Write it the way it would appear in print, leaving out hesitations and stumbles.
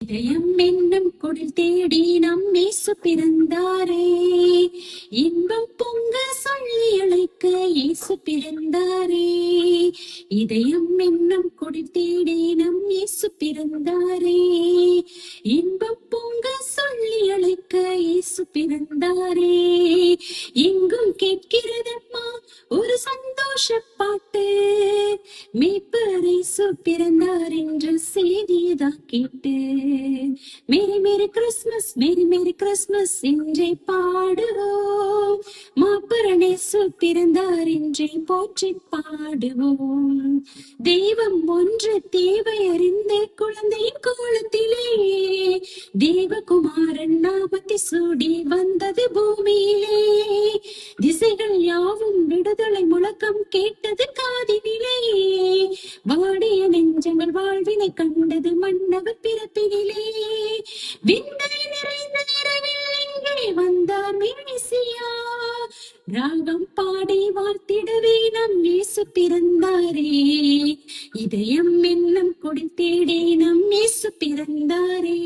இதயம் என்னும் குடில் தேடி நம் இயேசு பிறந்தாரே. இன்பம் பொங்க சொல்லி அழைக்க இயேசு பிறந்தாரே. இதயம் என்னும் குடில் தேடி நம் இயேசு பிறந்தாரே. இன்பம் பொங்க சொல்லி அழைக்க இயேசு பிறந்தாரே. எங்கும் கேட்கிறதம்மா ஒரு சந்தோஷ பாட்டு, மீட்பர் இயேசு பிறந்தார் என்ற செய்தியதான் கேட்டு. மேரி மேரி கிறிஸ்மஸ், மேரி மேரி கிறிஸ்மஸ் என்றே பாடுவோம். மாப்பரன் இயேசு பிறந்தார் என்றே போற்றி பாடுவோம். தெய்வம் ஒன்று தேவை அறிந்த குழந்தையின் கோலத்திலே தேவகுமாரன் நாமத்தை சூடி வந்தது பூமியிலே. திசைகள் யாவும் விடுதலை முழக்கம் கேட்டது காதினிலே. வாடிய நெஞ்சங்கள் வாழ்வினை கண்டது மன்னவர் பிறப்பினிலே. விந்தை நிறைந்த இரவில் இங்கே வந்தார் மேசியா. ராகம் பாடி வாழ்த்திடவே நம் இயேசு பிறந்தாரே. இதயம் என்னும் கொடி தேடி நம் இயேசு பிறந்தாரே.